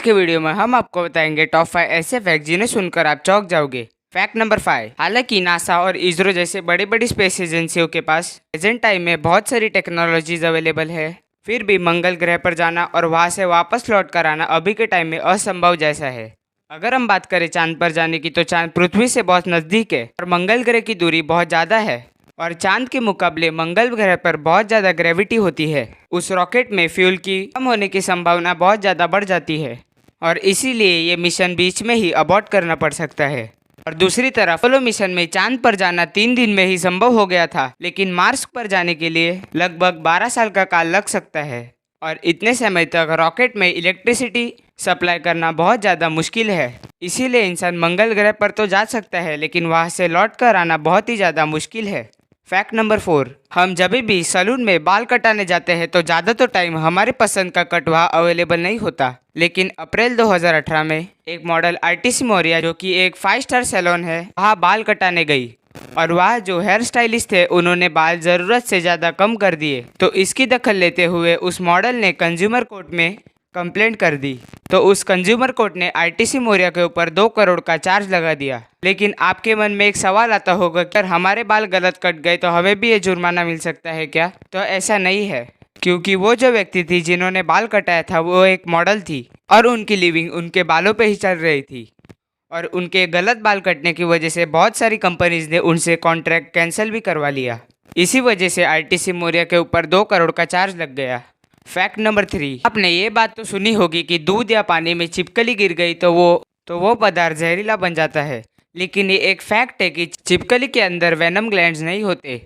आज के वीडियो में हम आपको बताएंगे टॉप 5 ऐसे फैक्ट जिन्हें सुनकर आप चौंक जाओगे। Fact number 5। हालांकि नासा और इसरो जैसे बड़ी बड़ी स्पेस एजेंसियों के पास प्रेजेंट टाइम में बहुत सारी टेक्नोलॉजीज अवेलेबल है, फिर भी मंगल ग्रह पर जाना और वहां से वापस लौट कर आना अभी के टाइम में असंभव जैसा है। अगर हम बात करें चांद पर जाने की, तो चांद पृथ्वी से बहुत नज़दीक है और मंगल ग्रह की दूरी बहुत ज़्यादा है और चांद के मुकाबले मंगल ग्रह पर बहुत ज़्यादा ग्रेविटी होती है। उस रॉकेट में फ्यूल की कम होने की संभावना बहुत ज़्यादा बढ़ जाती है और इसीलिए ये मिशन बीच में ही अबॉर्ट करना पड़ सकता है। और दूसरी तरफ अपोलो मिशन में चांद पर जाना 3 दिन में ही संभव हो गया था, लेकिन मार्स पर जाने के लिए लगभग 12 साल का काल लग सकता है और इतने समय तक रॉकेट में इलेक्ट्रिसिटी सप्लाई करना बहुत ज़्यादा मुश्किल है। इसीलिए इंसान मंगल ग्रह पर तो जा सकता है, लेकिन वहाँ से लौट कर आना बहुत ही ज़्यादा मुश्किल है। Fact number 4। हम जब भी सैलून में बाल कटाने जाते हैं तो ज़्यादा तो टाइम हमारे पसंद का कट वहाँ अवेलेबल नहीं होता, लेकिन अप्रैल 2018 में एक मॉडल आरटीसी मौर्या, जो कि एक 5 स्टार सैलून है, वहाँ बाल कटाने गई और वहाँ जो हेयर स्टाइलिस्ट थे उन्होंने बाल ज़रूरत से ज़्यादा कम कर दिए। तो इसकी दखल लेते हुए उस मॉडल ने कंज्यूमर कोर्ट में कंप्लेंट कर दी। तो उस कंज्यूमर कोर्ट ने आरटीसी मौर्या के ऊपर 2 करोड़ का चार्ज लगा दिया। लेकिन आपके मन में एक सवाल आता होगा कि अगर हमारे बाल गलत कट गए तो हमें भी ये जुर्माना मिल सकता है क्या? तो ऐसा नहीं है, क्योंकि वो जो व्यक्ति थी जिन्होंने बाल कटाया था वो एक मॉडल थी और उनकी लिविंग उनके बालों पे ही चल रही थी और उनके गलत बाल कटने की वजह से बहुत सारी कंपनीज ने उनसे कॉन्ट्रैक्ट कैंसिल भी करवा लिया। इसी वजह से आरटीसी मौर्या के ऊपर 2 करोड़ का चार्ज लग गया। Fact number 3। आपने ये बात तो सुनी होगी कि दूध या पानी में छिपकली गिर गई तो वो पदार्थ जहरीला बन जाता है, लेकिन ये एक फैक्ट है कि छिपकली के अंदर वेनम ग्लैंड्स नहीं होते।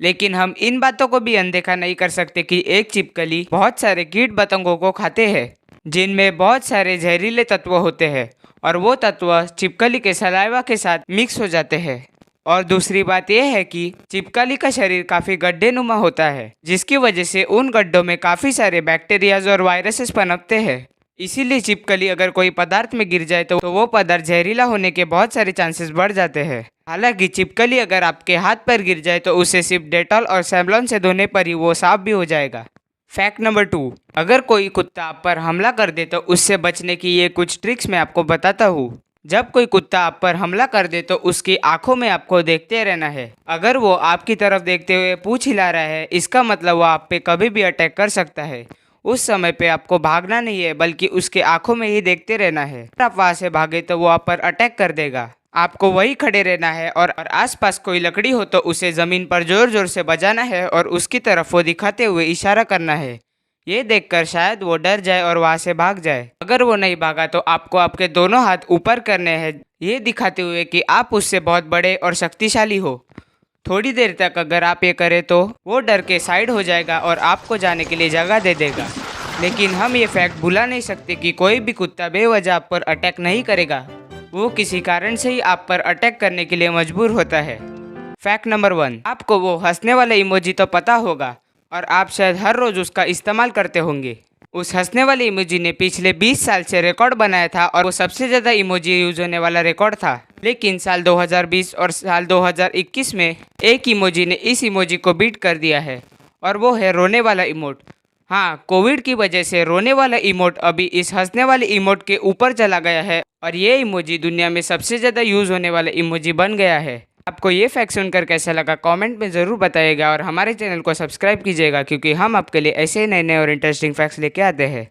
लेकिन हम इन बातों को भी अनदेखा नहीं कर सकते कि एक छिपकली बहुत सारे कीट पतंगों को खाते हैं जिनमें बहुत सारे जहरीले तत्व होते हैं और वो तत्व छिपकली के सलाइवा के साथ मिक्स हो जाते हैं। और दूसरी बात यह है कि छिपकली का शरीर काफ़ी गड्ढेनुमा होता है, जिसकी वजह से उन गड्ढों में काफ़ी सारे बैक्टीरियाज और वायरसेस पनपते हैं। इसीलिए छिपकली अगर कोई पदार्थ में गिर जाए तो वो पदार्थ जहरीला होने के बहुत सारे चांसेस बढ़ जाते हैं। हालांकि छिपकली अगर आपके हाथ पर गिर जाए तो उसे सिर्फ डेटॉल और सेवलॉन से धोने पर ही वो साफ भी हो जाएगा। Fact number 2। अगर कोई कुत्ता आप पर हमला कर दे तो उससे बचने की ये कुछ ट्रिक्स मैं आपको बताता हूँ। जब कोई कुत्ता आप पर हमला कर दे तो उसकी आंखों में आपको देखते रहना है। अगर वो आपकी तरफ देखते हुए पूंछ हिला रहा है, इसका मतलब वो आप पे कभी भी अटैक कर सकता है। उस समय पे आपको भागना नहीं है, बल्कि उसके आंखों में ही देखते रहना है। अगर आप वहाँ से भागे तो वो आप पर अटैक कर देगा। आपको वही खड़े रहना है और आसपास कोई लकड़ी हो तो उसे ज़मीन पर जोर जोर से बजाना है और उसकी तरफ वो दिखाते हुए इशारा करना है। ये देखकर शायद वो डर जाए और वहाँ से भाग जाए। अगर वो नहीं भागा तो आपको आपके दोनों हाथ ऊपर करने हैं, ये दिखाते हुए कि आप उससे बहुत बड़े और शक्तिशाली हो। थोड़ी देर तक अगर आप ये करें तो वो डर के साइड हो जाएगा और आपको जाने के लिए जगह दे देगा। लेकिन हम ये फैक्ट भुला नहीं सकते कि कोई भी कुत्ता बेवजह आप पर अटैक नहीं करेगा, वो किसी कारण से ही आप पर अटैक करने के लिए मजबूर होता है। Fact number 1। आपको वो हंसने वाला इमोजी तो पता होगा और आप शायद हर रोज़ उसका इस्तेमाल करते होंगे। उस हंसने वाले इमोजी ने पिछले 20 साल से रिकॉर्ड बनाया था और वो सबसे ज़्यादा इमोजी यूज होने वाला रिकॉर्ड था। लेकिन साल 2020 और साल 2021 में एक इमोजी ने इस इमोजी को बीट कर दिया है और वो है रोने वाला इमोट। हाँ, कोविड की वजह से रोने वाला इमोट अभी इस हंसने वाले इमोट के ऊपर चला गया है और ये इमोजी दुनिया में सबसे ज़्यादा यूज़ होने वाला इमोजी बन गया है। आपको ये फैक्ट सुनकर कैसा लगा कमेंट में ज़रूर बताइएगा और हमारे चैनल को सब्सक्राइब कीजिएगा, क्योंकि हम आपके लिए ऐसे नए नए और इंटरेस्टिंग फैक्ट्स लेके आते हैं।